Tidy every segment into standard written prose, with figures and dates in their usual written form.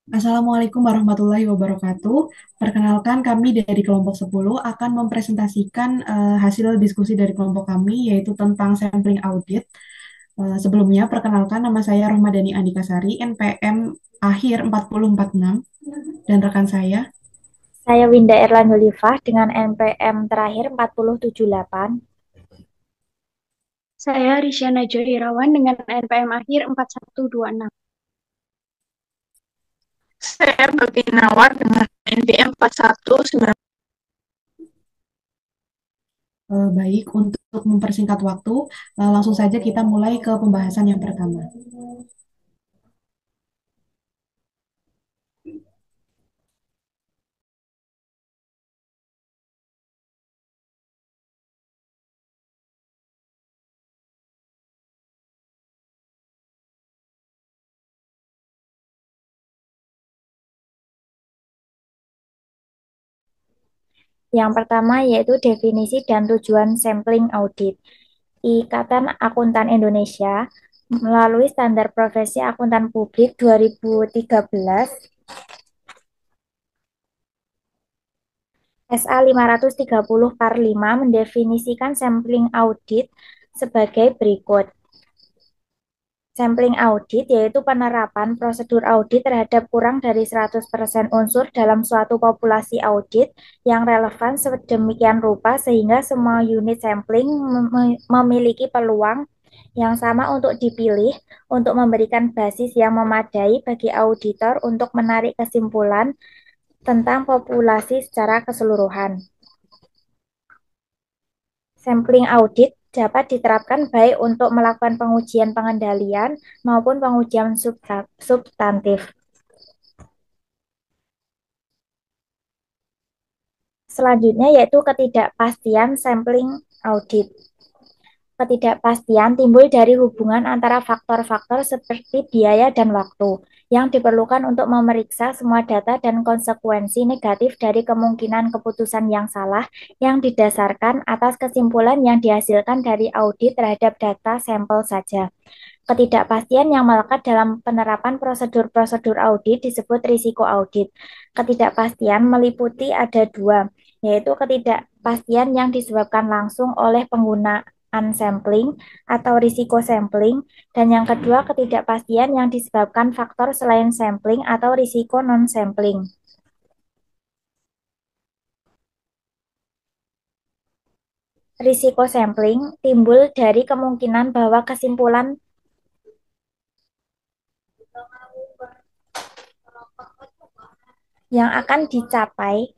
Assalamualaikum warahmatullahi wabarakatuh. Perkenalkan kami dari kelompok 10 akan mempresentasikan hasil diskusi dari kelompok kami yaitu tentang sampling audit. Sebelumnya perkenalkan nama saya Rohmadani Andikasari, NPM akhir 4046 dan rekan saya. Saya Winda Erlan Yulifah dengan NPM terakhir 4078. Saya Risyana Joy Irawan dengan NPM akhir 4126. Saya Babi Nawar dengan NPM 4190. Baik, untuk mempersingkat waktu, langsung saja kita mulai ke pembahasan yang pertama. Yang pertama yaitu definisi dan tujuan sampling audit. Ikatan Akuntan Indonesia melalui Standar Profesi Akuntan Publik 2013 SA 530 par 5 mendefinisikan sampling audit sebagai berikut. Sampling audit yaitu penerapan prosedur audit terhadap kurang dari 100% unsur dalam suatu populasi audit yang relevan sedemikian rupa sehingga semua unit sampling memiliki peluang yang sama untuk dipilih untuk memberikan basis yang memadai bagi auditor untuk menarik kesimpulan tentang populasi secara keseluruhan. Sampling audit dapat diterapkan baik untuk melakukan pengujian pengendalian maupun pengujian substantif. Selanjutnya yaitu ketidakpastian sampling audit. Ketidakpastian timbul dari hubungan antara faktor-faktor seperti biaya dan waktu yang diperlukan untuk memeriksa semua data dan konsekuensi negatif dari kemungkinan keputusan yang salah yang didasarkan atas kesimpulan yang dihasilkan dari audit terhadap data sampel saja. Ketidakpastian yang melekat dalam penerapan prosedur-prosedur audit disebut risiko audit. Ketidakpastian meliputi ada dua, yaitu ketidakpastian yang disebabkan langsung oleh penggunaan sampling atau risiko sampling, dan yang kedua ketidakpastian yang disebabkan faktor selain sampling atau risiko non-sampling. Risiko sampling timbul dari kemungkinan bahwa kesimpulan yang akan dicapai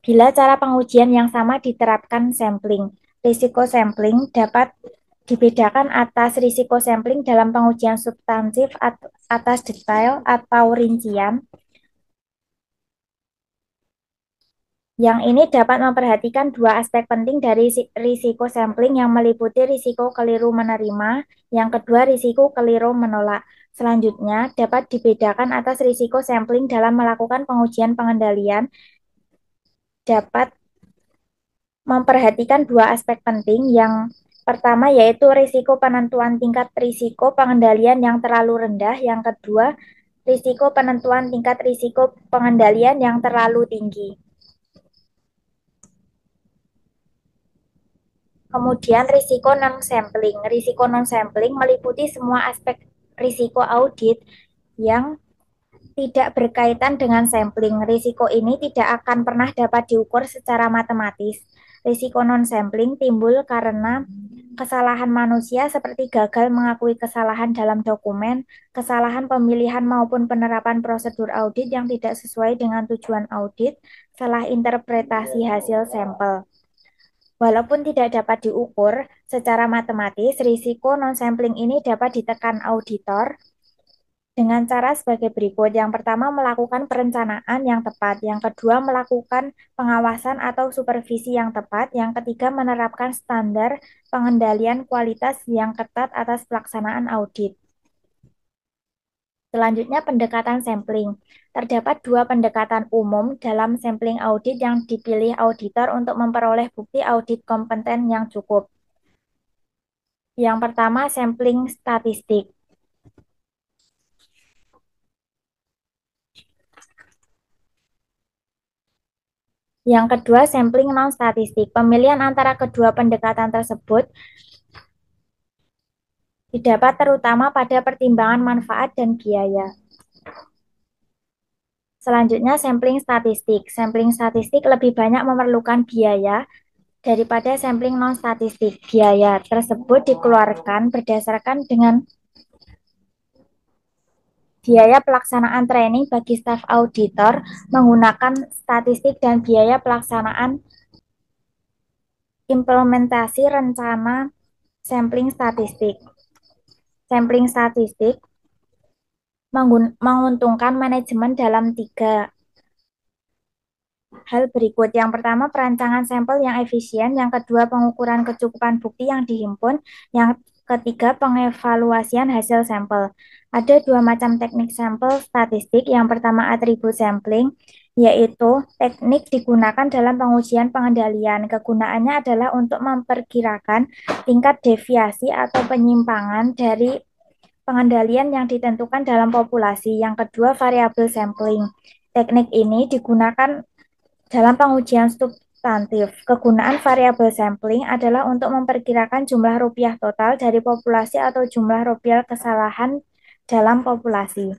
bila cara pengujian yang sama diterapkan sampling. Risiko sampling dapat dibedakan atas risiko sampling dalam pengujian substantif atas detail atau rincian. Yang ini dapat memperhatikan dua aspek penting dari risiko sampling yang meliputi risiko keliru menerima, yang kedua risiko keliru menolak. Selanjutnya, dapat dibedakan atas risiko sampling dalam melakukan pengujian pengendalian, dapat memperhatikan dua aspek penting. Yang pertama yaitu risiko penentuan tingkat risiko pengendalian yang terlalu rendah, yang kedua risiko penentuan tingkat risiko pengendalian yang terlalu tinggi. Kemudian risiko non-sampling. Risiko non-sampling meliputi semua aspek risiko audit yang tidak berkaitan dengan sampling. Risiko ini tidak akan pernah dapat diukur secara matematis. Risiko non-sampling timbul karena kesalahan manusia seperti gagal mengakui kesalahan dalam dokumen, kesalahan pemilihan maupun penerapan prosedur audit yang tidak sesuai dengan tujuan audit, salah interpretasi hasil sampel. Walaupun tidak dapat diukur secara matematis, risiko non-sampling ini dapat ditekan auditor dengan cara sebagai berikut. Yang pertama, melakukan perencanaan yang tepat. Yang kedua, melakukan pengawasan atau supervisi yang tepat. Yang ketiga, menerapkan standar pengendalian kualitas yang ketat atas pelaksanaan audit. Selanjutnya, pendekatan sampling. Terdapat dua pendekatan umum dalam sampling audit yang dipilih auditor untuk memperoleh bukti audit kompeten yang cukup. Yang pertama, sampling statistik. Yang kedua, sampling non-statistik. Pemilihan antara kedua pendekatan tersebut didapat terutama pada pertimbangan manfaat dan biaya. Selanjutnya, sampling statistik. Sampling statistik lebih banyak memerlukan biaya daripada sampling non-statistik. Biaya tersebut dikeluarkan berdasarkan dengan biaya pelaksanaan training bagi staf auditor menggunakan statistik dan biaya pelaksanaan implementasi rencana sampling statistik. Sampling statistik menguntungkan manajemen dalam 3 hal berikut. Yang pertama, perancangan sampel yang efisien. Yang kedua, pengukuran kecukupan bukti yang dihimpun. Yang ketiga, pengevaluasian hasil sampel. Ada 2 macam teknik sampel statistik. Yang pertama, atribut sampling, yaitu teknik digunakan dalam pengujian pengendalian. Kegunaannya adalah untuk memperkirakan tingkat deviasi atau penyimpangan dari pengendalian yang ditentukan dalam populasi. Yang kedua, variabel sampling. Teknik ini digunakan dalam pengujian substantif. Kegunaan variabel sampling adalah untuk memperkirakan jumlah rupiah total dari populasi atau jumlah rupiah kesalahan dalam populasi.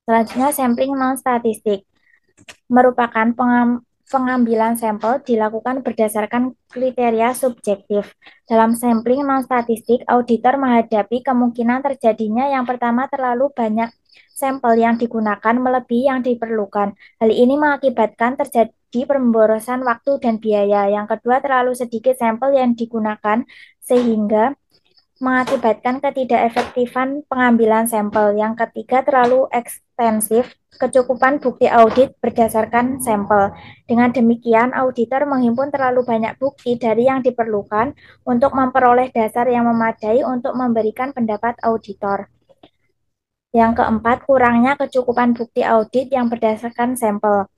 Selanjutnya, sampling non-statistik merupakan pengambilan sampel dilakukan berdasarkan kriteria subjektif. Dalam sampling non-statistik, auditor menghadapi kemungkinan terjadinya yang pertama terlalu banyak sampel yang digunakan melebihi yang diperlukan. Hal ini mengakibatkan terjadi pemborosan waktu dan biaya. Yang kedua, terlalu sedikit sampel yang digunakan sehingga mengakibatkan ketidakefektifan pengambilan sampel. Yang ketiga, terlalu ekstensif kecukupan bukti audit berdasarkan sampel. Dengan demikian, auditor menghimpun terlalu banyak bukti dari yang diperlukan untuk memperoleh dasar yang memadai untuk memberikan pendapat auditor. Yang keempat, kurangnya kecukupan bukti audit yang berdasarkan sampel.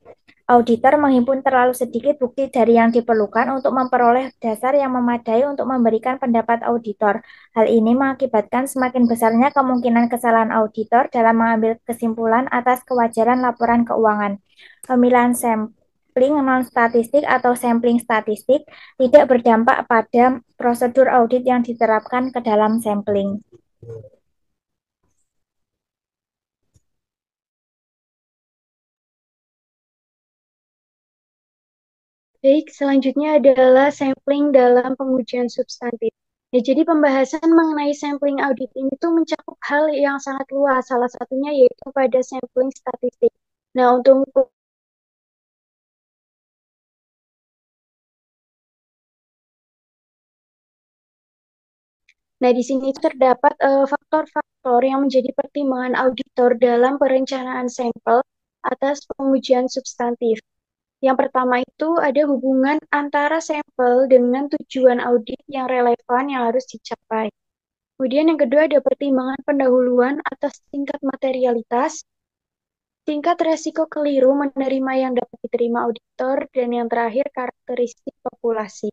Auditor menghimpun terlalu sedikit bukti dari yang diperlukan untuk memperoleh dasar yang memadai untuk memberikan pendapat auditor. Hal ini mengakibatkan semakin besarnya kemungkinan kesalahan auditor dalam mengambil kesimpulan atas kewajaran laporan keuangan. Pemilihan sampling non-statistik atau sampling statistik tidak berdampak pada prosedur audit yang diterapkan ke dalam sampling. Baik, selanjutnya adalah sampling dalam pengujian substantif. Ya, jadi pembahasan mengenai sampling audit ini tuh mencakup hal yang sangat luas, salah satunya yaitu pada sampling statistik. Nah, untuk Nah, di sini terdapat faktor-faktor yang menjadi pertimbangan auditor dalam perencanaan sampel atas pengujian substantif. Yang pertama itu ada hubungan antara sampel dengan tujuan audit yang relevan yang harus dicapai. Kemudian yang kedua ada pertimbangan pendahuluan atas tingkat materialitas, tingkat resiko keliru menerima yang dapat diterima auditor, dan yang terakhir karakteristik populasi.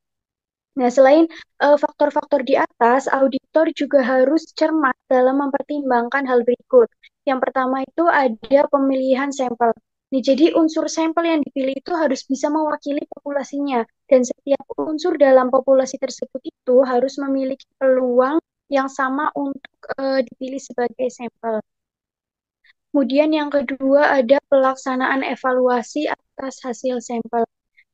Nah, selain faktor-faktor di atas, auditor juga harus cermat dalam mempertimbangkan hal berikut. Yang pertama itu ada pemilihan sampel. Nih, jadi unsur sampel yang dipilih itu harus bisa mewakili populasinya, dan setiap unsur dalam populasi tersebut itu harus memiliki peluang yang sama untuk dipilih sebagai sampel. Kemudian yang kedua ada pelaksanaan evaluasi atas hasil sampel.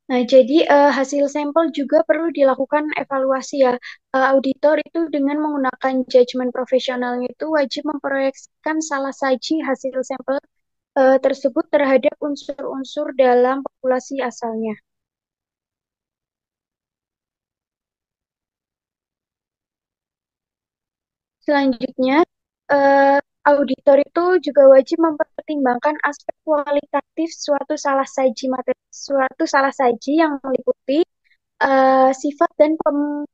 Nah, jadi hasil sampel juga perlu dilakukan evaluasi ya. Auditor itu dengan menggunakan judgement profesionalnya itu wajib memproyeksikan salah saji hasil sampel tersebut terhadap unsur-unsur dalam populasi asalnya. Selanjutnya, auditor itu juga wajib mempertimbangkan aspek kualitatif suatu salah saji yang meliputi sifat dan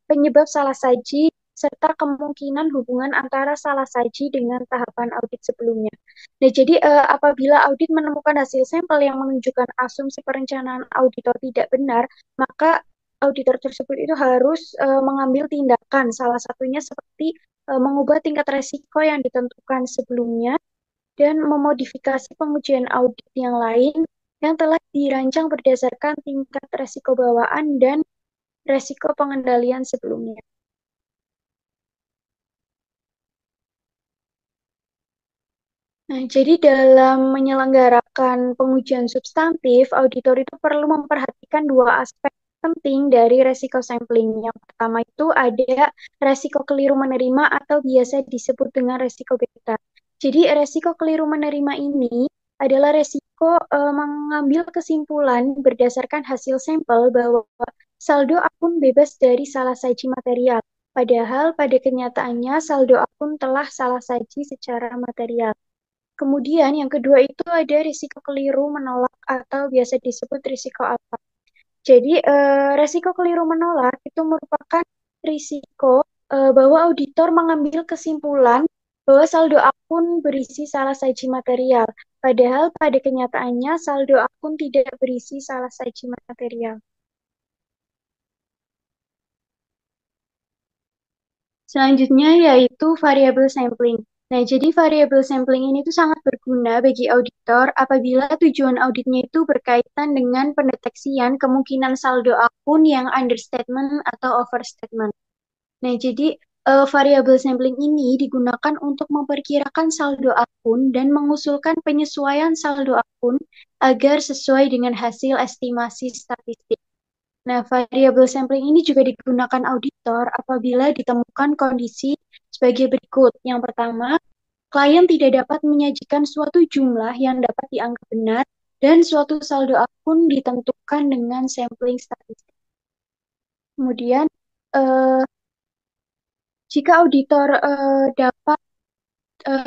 penyebab salah saji serta kemungkinan hubungan antara salah saji dengan tahapan audit sebelumnya. Nah, jadi apabila audit menemukan hasil sampel yang menunjukkan asumsi perencanaan auditor tidak benar, maka auditor tersebut itu harus mengambil tindakan, salah satunya seperti mengubah tingkat resiko yang ditentukan sebelumnya dan memodifikasi pengujian audit yang lain yang telah dirancang berdasarkan tingkat resiko bawaan dan resiko pengendalian sebelumnya. Nah, jadi dalam menyelenggarakan pengujian substantif, auditor itu perlu memperhatikan dua aspek penting dari resiko sampling. Yang pertama itu ada resiko keliru menerima atau biasa disebut dengan resiko beta. Jadi resiko keliru menerima ini adalah resiko mengambil kesimpulan berdasarkan hasil sampel bahwa saldo akun bebas dari salah saji material. Padahal pada kenyataannya saldo akun telah salah saji secara material. Kemudian yang kedua itu ada risiko keliru menolak atau biasa disebut risiko alfa. Jadi risiko keliru menolak itu merupakan risiko bahwa auditor mengambil kesimpulan bahwa saldo akun berisi salah saji material. Padahal pada kenyataannya saldo akun tidak berisi salah saji material. Selanjutnya yaitu variabel sampling. Nah, jadi variabel sampling ini tuh sangat berguna bagi auditor apabila tujuan auditnya itu berkaitan dengan pendeteksian kemungkinan saldo akun yang understatement atau overstatement. Nah, jadi variabel sampling ini digunakan untuk memperkirakan saldo akun dan mengusulkan penyesuaian saldo akun agar sesuai dengan hasil estimasi statistik. Nah, variabel sampling ini juga digunakan auditor apabila ditemukan kondisi sebagai berikut. Yang pertama, klien tidak dapat menyajikan suatu jumlah yang dapat dianggap benar dan suatu saldo akun ditentukan dengan sampling statistik. Kemudian, eh, jika auditor dapat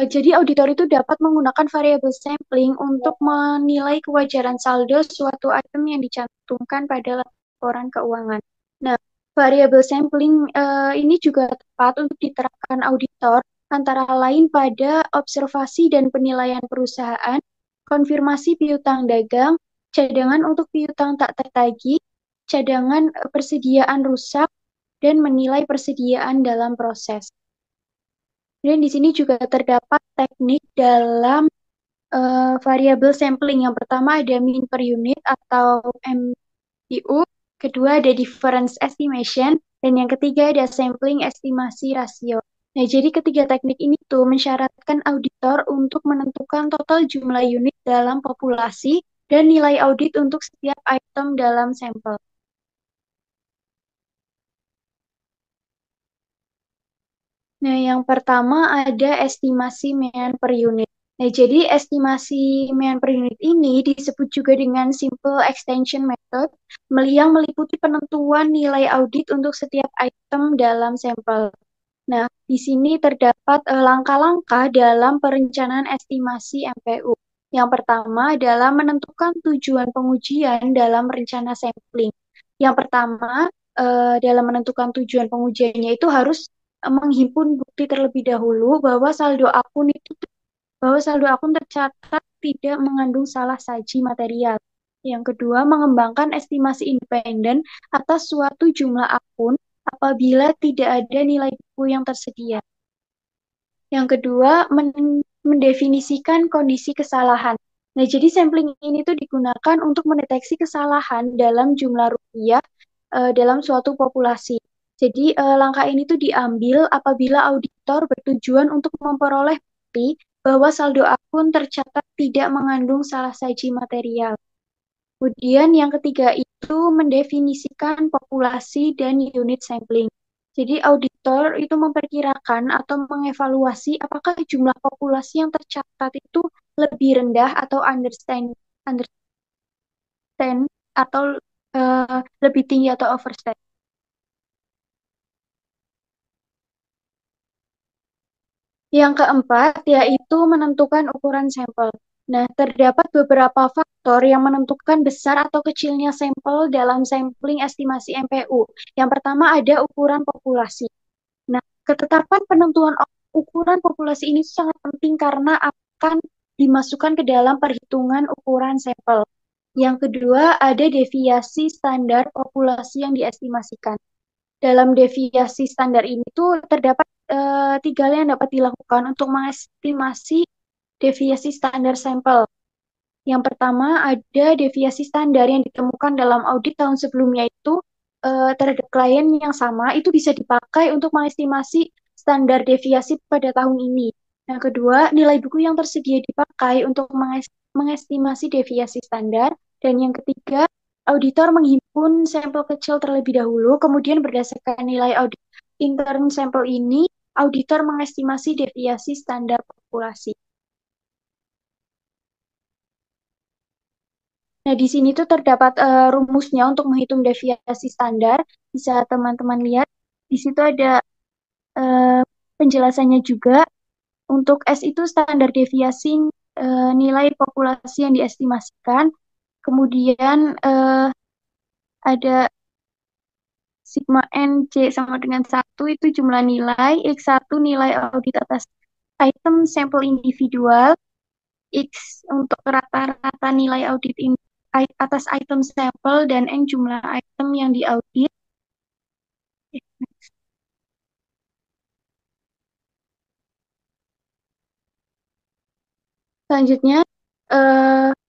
jadi auditor itu dapat menggunakan variabel sampling untuk menilai kewajaran saldo suatu item yang dicantumkan pada laporan keuangan. Nah, variabel sampling ini juga tepat untuk diterapkan auditor antara lain pada observasi dan penilaian perusahaan, konfirmasi piutang dagang, cadangan untuk piutang tak tertagih, cadangan persediaan rusak, dan menilai persediaan dalam proses. Dan di sini juga terdapat teknik dalam variabel sampling. Yang pertama ada mean per unit atau MPU, kedua ada difference estimation, dan yang ketiga ada sampling estimasi rasio. Nah, jadi ketiga teknik ini tuh mensyaratkan auditor untuk menentukan total jumlah unit dalam populasi dan nilai audit untuk setiap item dalam sampel. Nah, yang pertama ada estimasi mean per unit. Nah, jadi estimasi mean per unit ini disebut juga dengan simple extension method, yang meliputi penentuan nilai audit untuk setiap item dalam sampel. Nah, di sini terdapat langkah-langkah dalam perencanaan estimasi MPU. Yang pertama adalah menentukan tujuan pengujian dalam rencana sampling. Yang pertama, dalam menentukan tujuan pengujiannya itu harus menghimpun bukti terlebih dahulu bahwa saldo akun tercatat tidak mengandung salah saji material. Yang kedua, mengembangkan estimasi independen atas suatu jumlah akun apabila tidak ada nilai buku yang tersedia. Yang kedua, mendefinisikan kondisi kesalahan. Nah, jadi sampling ini tuh digunakan untuk mendeteksi kesalahan dalam jumlah rupiah dalam suatu populasi. Jadi langkah ini tuh diambil apabila auditor bertujuan untuk memperoleh bukti bahwa saldo akun tercatat tidak mengandung salah saji material. Kemudian yang ketiga itu mendefinisikan populasi dan unit sampling. Jadi auditor itu memperkirakan atau mengevaluasi apakah jumlah populasi yang tercatat itu lebih rendah atau understand atau lebih tinggi atau overstate. Yang keempat yaitu menentukan ukuran sampel. Nah, terdapat beberapa faktor yang menentukan besar atau kecilnya sampel dalam sampling estimasi MPU. Yang pertama ada ukuran populasi. Nah, ketetapan penentuan ukuran populasi ini sangat penting karena akan dimasukkan ke dalam perhitungan ukuran sampel. Yang kedua, ada deviasi standar populasi yang diestimasikan. Dalam deviasi standar ini tuh terdapat tiga hal yang dapat dilakukan untuk mengestimasi deviasi standar sampel. Yang pertama ada deviasi standar yang ditemukan dalam audit tahun sebelumnya itu terhadap klien yang sama itu bisa dipakai untuk mengestimasi standar deviasi pada tahun ini. Yang kedua, nilai buku yang tersedia dipakai untuk mengestimasi deviasi standar. Dan yang ketiga, auditor menghimpun sampel kecil terlebih dahulu, kemudian berdasarkan nilai audit intern sampel ini, auditor mengestimasi deviasi standar populasi. Nah, di sini tuh terdapat rumusnya untuk menghitung deviasi standar. Bisa teman-teman lihat. Di situ ada eh, penjelasannya juga. Untuk S itu standar deviasi nilai populasi yang diestimasikan. Kemudian ada sigma N C sama dengan 1 itu jumlah nilai. X1 nilai audit atas item sampel individual. X untuk rata-rata nilai audit atas item sampel dan N jumlah item yang diaudit. Selanjutnya,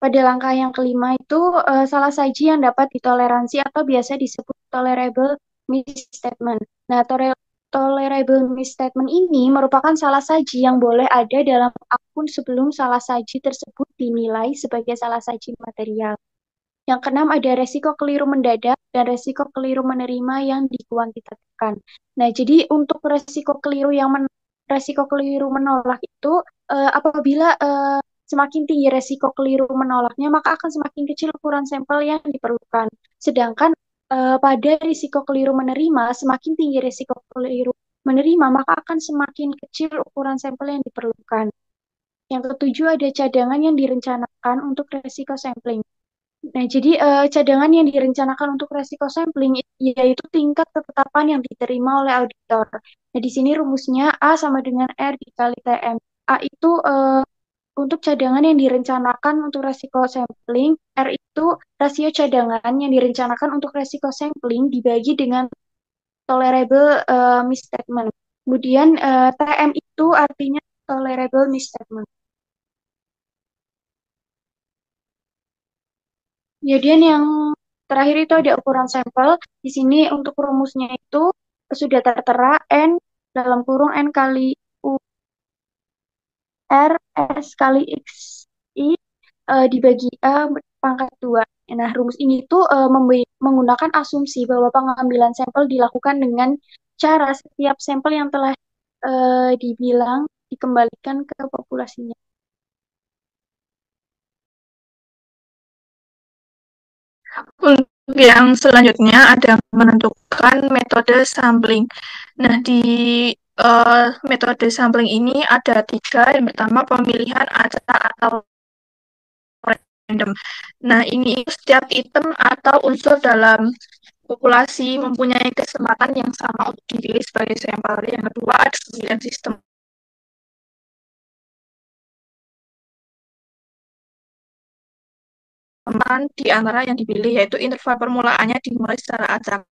pada langkah yang kelima itu salah saji yang dapat ditoleransi atau biasa disebut tolerable misstatement. Nah, tolerable misstatement ini merupakan salah saji yang boleh ada dalam akun sebelum salah saji tersebut dinilai sebagai salah saji material. Yang keenam ada resiko keliru mendadak dan resiko keliru menerima yang dikuantitatifkan. Nah, jadi untuk resiko keliru menolak itu apabila semakin tinggi resiko keliru menolaknya, maka akan semakin kecil ukuran sampel yang diperlukan. Sedangkan pada risiko keliru menerima, semakin tinggi risiko keliru menerima, maka akan semakin kecil ukuran sampel yang diperlukan. Yang ketujuh ada cadangan yang direncanakan untuk resiko sampling. Nah, jadi cadangan yang direncanakan untuk resiko sampling yaitu tingkat ketetapan yang diterima oleh auditor. Nah, di sini rumusnya A sama dengan R dikali TM. A itu untuk cadangan yang direncanakan untuk resiko sampling, R itu rasio cadangan yang direncanakan untuk resiko sampling dibagi dengan tolerable misstatement. Kemudian TM itu artinya tolerable misstatement. Kemudian yang terakhir itu ada ukuran sampel. Di sini untuk rumusnya itu sudah tertera N dalam kurung N kali U R S kali X I dibagi A pangkat 2. Nah, rumus ini tuh menggunakan asumsi bahwa pengambilan sampel dilakukan dengan cara setiap sampel yang telah dibilang dikembalikan ke populasinya. Untuk yang selanjutnya ada menentukan metode sampling. Nah, di metode sampling ini ada 3. Yang pertama, pemilihan acak atau random. Nah, ini setiap item atau unsur dalam populasi mempunyai kesempatan yang sama untuk dipilih sebagai sampel. Yang kedua, ada pemilihan sistem di antara yang dipilih, yaitu interval permulaannya dimulai secara acak.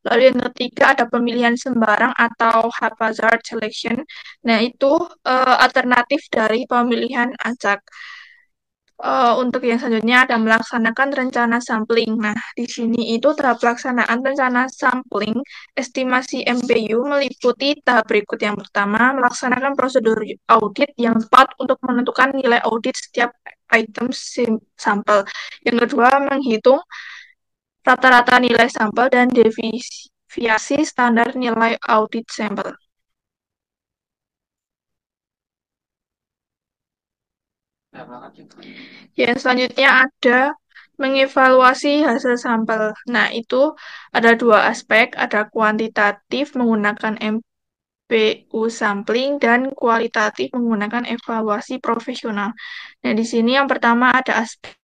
Lalu yang ketiga ada pemilihan sembarang atau haphazard selection. Nah, itu alternatif dari pemilihan acak. Untuk yang selanjutnya ada melaksanakan rencana sampling. Nah, di sini itu tahap pelaksanaan rencana sampling, estimasi MPU meliputi tahap berikut. Yang pertama, melaksanakan prosedur audit yang tepat untuk menentukan nilai audit setiap item sampel. Yang kedua, menghitung rata-rata nilai sampel dan deviasi standar nilai audit sampel. Yang selanjutnya ada mengevaluasi hasil sampel. Nah, itu ada 2 aspek, ada kuantitatif menggunakan MPU sampling dan kualitatif menggunakan evaluasi profesional. Nah, di sini yang pertama ada aspek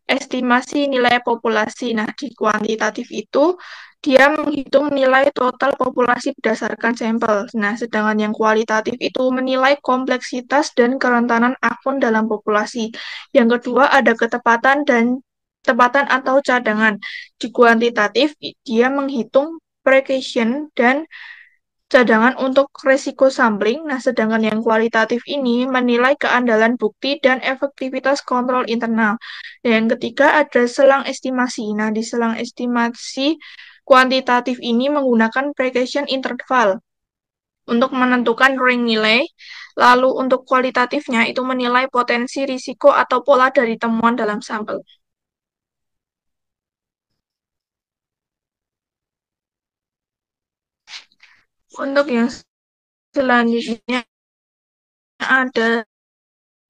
estimasi nilai populasi. Nah, di kuantitatif itu dia menghitung nilai total populasi berdasarkan sampel. Nah, sedangkan yang kualitatif itu menilai kompleksitas dan kerentanan akun dalam populasi. Yang kedua ada ketepatan atau cadangan. Di kuantitatif dia menghitung precision dan cadangan untuk resiko sampling. Nah, sedangkan yang kualitatif ini menilai keandalan bukti dan efektivitas kontrol internal. Dan yang ketiga ada selang estimasi. Nah, di selang estimasi kuantitatif ini menggunakan precision interval untuk menentukan range nilai. Lalu untuk kualitatifnya itu menilai potensi risiko atau pola dari temuan dalam sampel. Untuk yang selanjutnya ada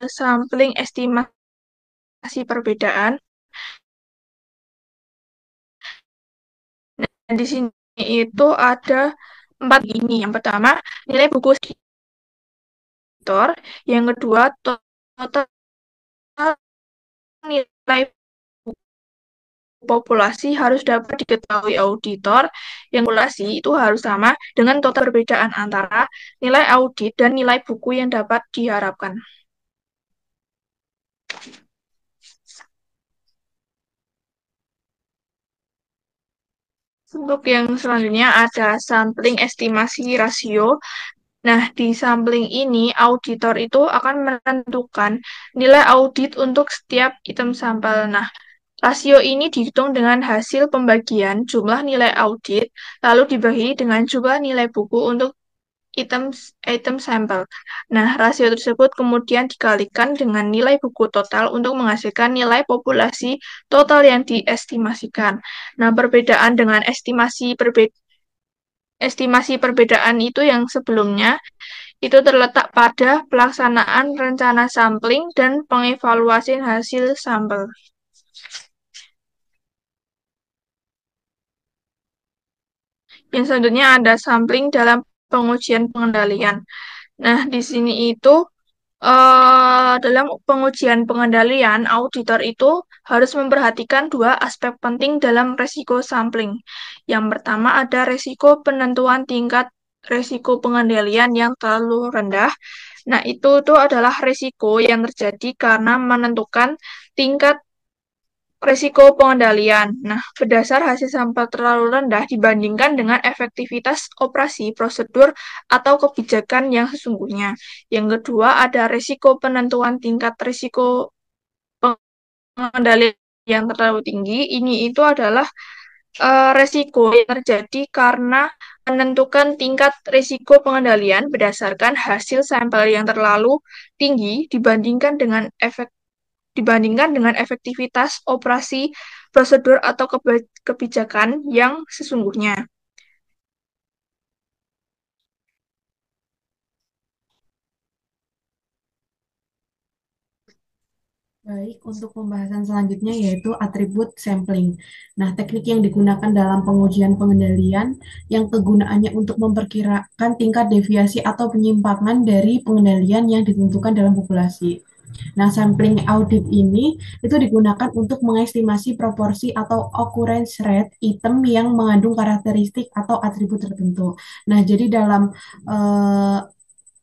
sampling estimasi perbedaan. Dan di sini itu ada 4 ini. Yang pertama, nilai buku editor. Yang kedua, total nilai populasi harus dapat diketahui auditor. Yang populasi itu harus sama dengan total perbedaan antara nilai audit dan nilai buku yang dapat diharapkan. Untuk yang selanjutnya ada sampling estimasi rasio. Nah, di sampling ini, auditor itu akan menentukan nilai audit untuk setiap item sampel. Nah, rasio ini dihitung dengan hasil pembagian jumlah nilai audit, lalu dibagi dengan jumlah nilai buku untuk item sampel. Nah, rasio tersebut kemudian dikalikan dengan nilai buku total untuk menghasilkan nilai populasi total yang diestimasikan. Nah, perbedaan dengan estimasi perbedaan itu yang sebelumnya itu terletak pada pelaksanaan rencana sampling dan pengevaluasian hasil sampel. Yang selanjutnya ada sampling dalam pengujian pengendalian. Nah, di sini itu dalam pengujian pengendalian, auditor itu harus memperhatikan dua aspek penting dalam resiko sampling. Yang pertama ada resiko penentuan tingkat resiko pengendalian yang terlalu rendah. Nah, itu adalah resiko yang terjadi karena menentukan tingkat resiko pengendalian. Nah, berdasar hasil sampel terlalu rendah dibandingkan dengan efektivitas operasi, prosedur, atau kebijakan yang sesungguhnya. Yang kedua, ada resiko penentuan tingkat resiko pengendalian yang terlalu tinggi. Ini itu adalah resiko yang terjadi karena menentukan tingkat risiko pengendalian berdasarkan hasil sampel yang terlalu tinggi dibandingkan dengan efektivitas operasi, prosedur, atau kebijakan yang sesungguhnya. Baik, untuk pembahasan selanjutnya yaitu atribut sampling. Nah, teknik yang digunakan dalam pengujian pengendalian yang kegunaannya untuk memperkirakan tingkat deviasi atau penyimpangan dari pengendalian yang ditentukan dalam populasi. Nah, sampling audit ini itu digunakan untuk mengestimasi proporsi atau occurrence rate item yang mengandung karakteristik atau atribut tertentu. Nah, jadi dalam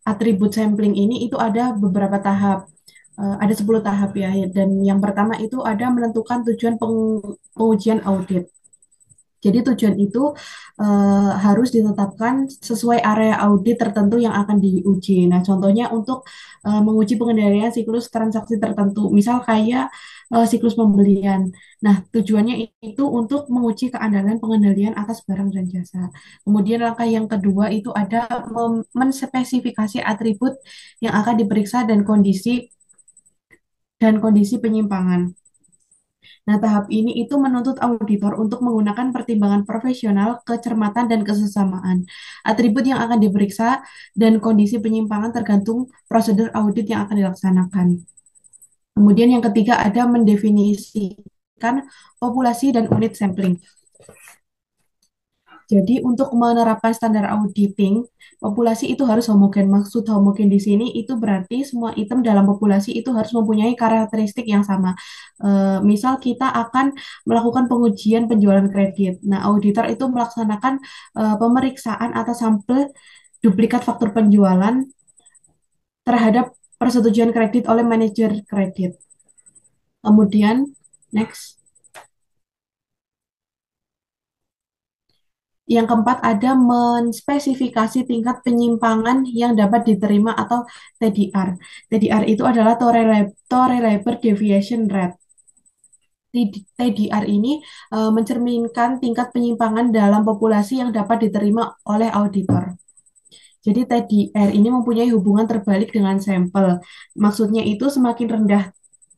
atribut sampling ini itu ada beberapa tahap. Ada 10 tahap ya, dan yang pertama itu ada menentukan tujuan pengujian audit. Jadi tujuan itu harus ditetapkan sesuai area audit tertentu yang akan diuji. Nah, contohnya untuk menguji pengendalian siklus transaksi tertentu, misal kayak siklus pembelian. Nah, tujuannya itu untuk menguji keandalan pengendalian atas barang dan jasa. Kemudian langkah yang kedua itu ada menspesifikasi atribut yang akan diperiksa dan kondisi penyimpangan. Nah, tahap ini itu menuntut auditor untuk menggunakan pertimbangan profesional, kecermatan, dan kesesamaan. Atribut yang akan diperiksa dan kondisi penyimpangan tergantung prosedur audit yang akan dilaksanakan. Kemudian yang ketiga ada mendefinisikan populasi dan unit sampling. Jadi untuk menerapkan standar auditing, populasi itu harus homogen. Maksud homogen di sini itu berarti semua item dalam populasi itu harus mempunyai karakteristik yang sama. Misal kita akan melakukan pengujian penjualan kredit. Nah, auditor itu melaksanakan pemeriksaan atas sampel duplikat faktur penjualan terhadap persetujuan kredit oleh manajer kredit. Kemudian, next. Yang keempat ada menspesifikasi tingkat penyimpangan yang dapat diterima atau TDR. TDR itu adalah Tolerable Deviation Rate. TDR ini mencerminkan tingkat penyimpangan dalam populasi yang dapat diterima oleh auditor. Jadi TDR ini mempunyai hubungan terbalik dengan sampel. Maksudnya itu semakin rendah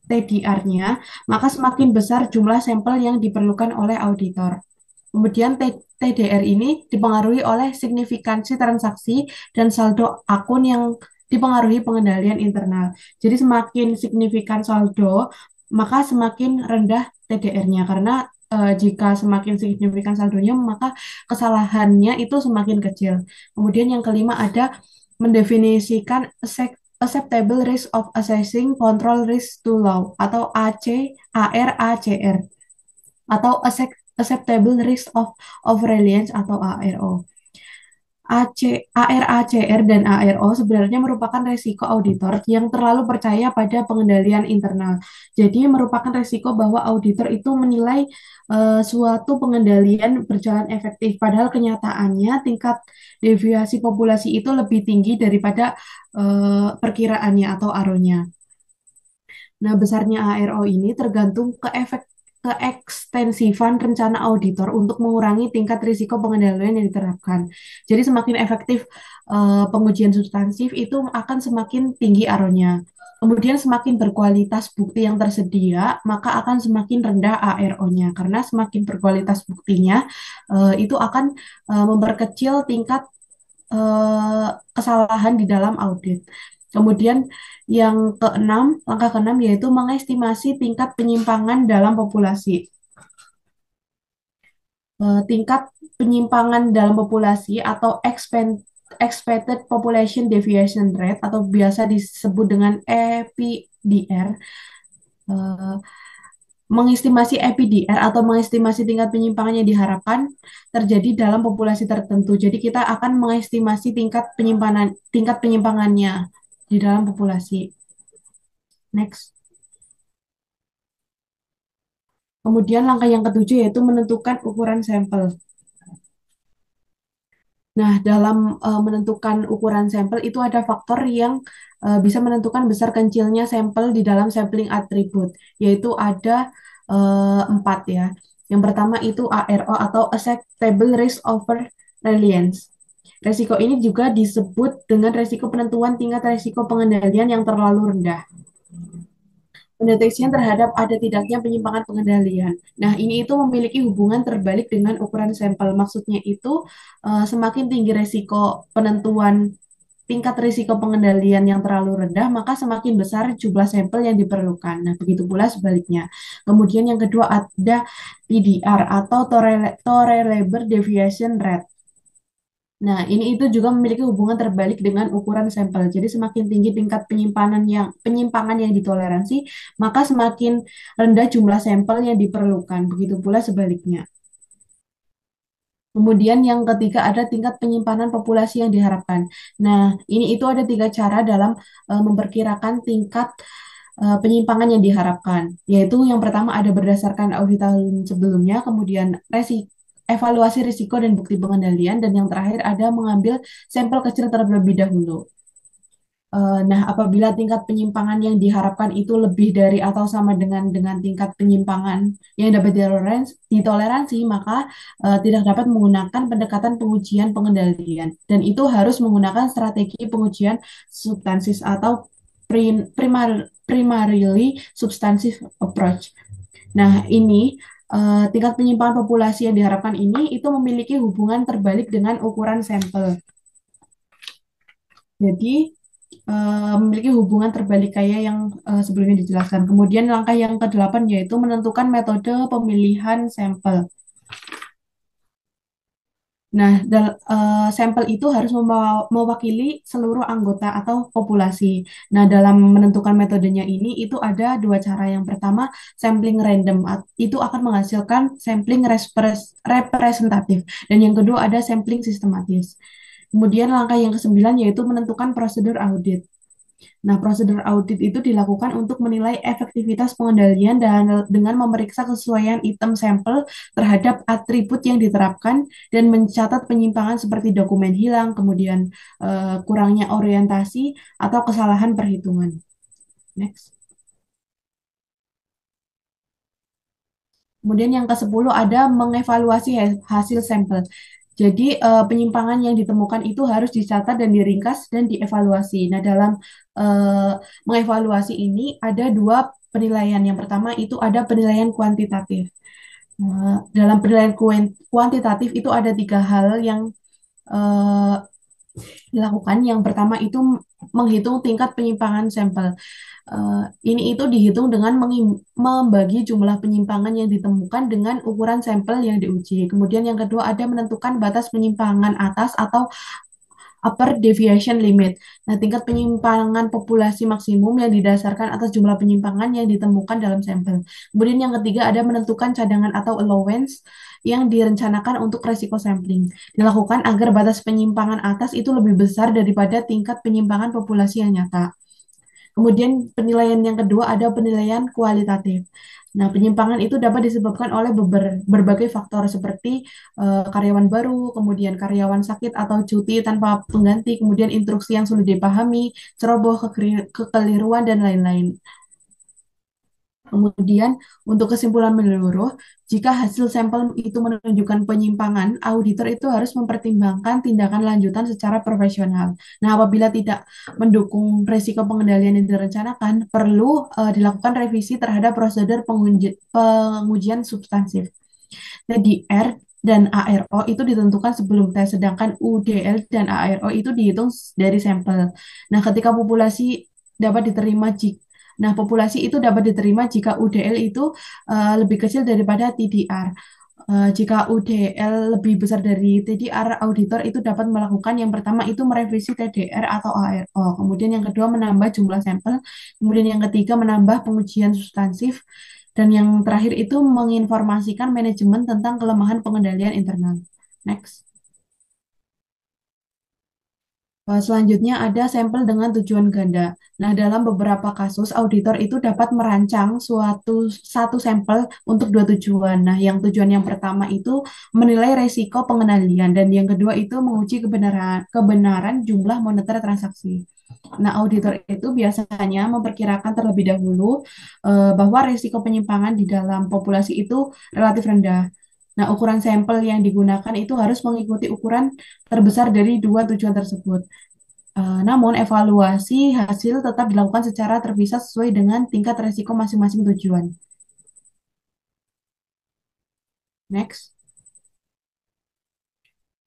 TDR-nya, maka semakin besar jumlah sampel yang diperlukan oleh auditor. Kemudian TDR ini dipengaruhi oleh signifikansi transaksi dan saldo akun yang dipengaruhi pengendalian internal. Jadi semakin signifikan saldo, maka semakin rendah TDR-nya karena jika semakin signifikan saldonya, maka kesalahannya itu semakin kecil. Kemudian yang kelima ada mendefinisikan acceptable risk of assessing control risk too low atau ARACR atau acceptable risk of overreliance atau ARO. ARACR dan ARO sebenarnya merupakan resiko auditor yang terlalu percaya pada pengendalian internal. Jadi merupakan resiko bahwa auditor itu menilai suatu pengendalian berjalan efektif, padahal kenyataannya tingkat deviasi populasi itu lebih tinggi daripada perkiraannya atau ARO-nya. Nah, besarnya ARO ini tergantung keekstensifan rencana auditor untuk mengurangi tingkat risiko pengendalian yang diterapkan. Jadi semakin efektif pengujian substansif itu akan semakin tinggi ARO-nya. Kemudian semakin berkualitas bukti yang tersedia, maka akan semakin rendah ARO-nya. Karena semakin berkualitas buktinya, itu akan memperkecil tingkat kesalahan di dalam audit. Kemudian yang keenam, langkah keenam yaitu mengestimasi tingkat penyimpangan dalam populasi. Tingkat penyimpangan dalam populasi atau expected population deviation rate atau biasa disebut dengan EPDR. Mengestimasi EPDR atau mengestimasi tingkat penyimpangan yang diharapkan terjadi dalam populasi tertentu. Jadi kita akan mengestimasi tingkat penyimpangannya di dalam populasi. Next. Kemudian langkah yang ketujuh yaitu menentukan ukuran sampel. Nah, dalam menentukan ukuran sampel itu ada faktor yang bisa menentukan besar kecilnya sampel di dalam sampling atribut, yaitu ada 4 ya. Yang pertama itu ARO atau Acceptable Risk Over Reliance. Resiko ini juga disebut dengan resiko penentuan tingkat resiko pengendalian yang terlalu rendah. Pendeteksian terhadap ada tidaknya penyimpangan pengendalian. Nah, ini itu memiliki hubungan terbalik dengan ukuran sampel. Maksudnya itu semakin tinggi resiko penentuan tingkat risiko pengendalian yang terlalu rendah, maka semakin besar jumlah sampel yang diperlukan. Nah, begitu pula sebaliknya. Kemudian yang kedua ada TDR atau Tolerable Deviation Rate. Nah, ini itu juga memiliki hubungan terbalik dengan ukuran sampel. Jadi semakin tinggi tingkat penyimpangan yang ditoleransi, maka semakin rendah jumlah sampel yang diperlukan. Begitu pula sebaliknya. Kemudian yang ketiga ada tingkat penyimpanan populasi yang diharapkan. Nah, ini itu ada 3 cara dalam memperkirakan tingkat penyimpangan yang diharapkan, yaitu yang pertama ada berdasarkan audit tahun sebelumnya, kemudian evaluasi risiko dan bukti pengendalian, dan yang terakhir ada mengambil sampel kecil terlebih dahulu. Nah, apabila tingkat penyimpangan yang diharapkan itu lebih dari atau sama dengan tingkat penyimpangan yang dapat ditoleransi, maka tidak dapat menggunakan pendekatan pengujian pengendalian. Dan itu harus menggunakan strategi pengujian substansis atau primarily substantive approach. Nah, ini tingkat penyimpangan populasi yang diharapkan ini itu memiliki hubungan terbalik dengan ukuran sampel. Jadi memiliki hubungan terbalik kayak yang sebelumnya dijelaskan. Kemudian langkah yang ke-8 yaitu menentukan metode pemilihan sampel. Nah, sampel itu harus mewakili seluruh anggota atau populasi. Nah, dalam menentukan metodenya ini itu ada 2 cara. Yang pertama, sampling random. Itu akan menghasilkan sampling representatif. Dan yang kedua ada sampling sistematis. Kemudian langkah yang ke-9 yaitu menentukan prosedur audit. Nah, prosedur audit itu dilakukan untuk menilai efektivitas pengendalian dan dengan memeriksa kesesuaian item sampel terhadap atribut yang diterapkan dan mencatat penyimpangan seperti dokumen hilang, kemudian kurangnya orientasi atau kesalahan perhitungan. Next. Kemudian yang ke-10 ada mengevaluasi hasil sampel. Jadi penyimpangan yang ditemukan itu harus dicatat dan diringkas dan dievaluasi. Nah, dalam eh, mengevaluasi ini ada dua penilaian. Yang pertama itu ada penilaian kuantitatif. Dalam penilaian kuantitatif itu ada tiga hal yang eh, dilakukan. Yang pertama itu menghitung tingkat penyimpangan sampel. Ini itu dihitung dengan membagi jumlah penyimpangan yang ditemukan dengan ukuran sampel yang diuji. Kemudian yang kedua ada menentukan batas penyimpangan atas atau upper deviation limit. Nah, tingkat penyimpangan populasi maksimum yang didasarkan atas jumlah penyimpangan yang ditemukan dalam sampel. Kemudian yang ketiga ada menentukan cadangan atau allowance yang direncanakan untuk resiko sampling. Dilakukan agar batas penyimpangan atas itu lebih besar daripada tingkat penyimpangan populasi yang nyata. Kemudian penilaian yang kedua ada penilaian kualitatif. Nah, penyimpangan itu dapat disebabkan oleh berbagai faktor seperti karyawan baru, kemudian karyawan sakit atau cuti tanpa pengganti, kemudian instruksi yang sulit dipahami, ceroboh, kekeliruan, dan lain-lain. Kemudian, untuk kesimpulan menyeluruh, jika hasil sampel itu menunjukkan penyimpangan, auditor itu harus mempertimbangkan tindakan lanjutan secara profesional. Nah, apabila tidak mendukung risiko pengendalian yang direncanakan, perlu dilakukan revisi terhadap prosedur pengujian substansif. Jadi, R dan ARO itu ditentukan sebelum tes, sedangkan UDL dan ARO itu dihitung dari sampel. Nah, ketika populasi dapat diterima jika Nah, populasi itu dapat diterima jika UDL itu lebih kecil daripada TDR. Jika UDL lebih besar dari TDR, auditor itu dapat melakukan yang pertama itu merevisi TDR atau ARO. Kemudian yang kedua menambah jumlah sampel. Kemudian yang ketiga menambah pengujian substansif. Dan yang terakhir itu menginformasikan manajemen tentang kelemahan pengendalian internal. Next. Selanjutnya ada sampel dengan tujuan ganda. Nah, dalam beberapa kasus auditor itu dapat merancang satu sampel untuk dua tujuan. Nah, yang tujuan yang pertama itu menilai resiko pengendalian dan yang kedua itu menguji kebenaran jumlah moneter transaksi. Nah, auditor itu biasanya memperkirakan terlebih dahulu bahwa resiko penyimpangan di dalam populasi itu relatif rendah. Nah, ukuran sampel yang digunakan itu harus mengikuti ukuran terbesar dari dua tujuan tersebut. Namun, evaluasi hasil tetap dilakukan secara terpisah sesuai dengan tingkat resiko masing-masing tujuan. Next.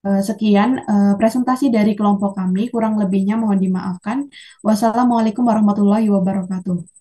Sekian presentasi dari kelompok kami, kurang lebihnya mohon dimaafkan. Wassalamualaikum warahmatullahi wabarakatuh.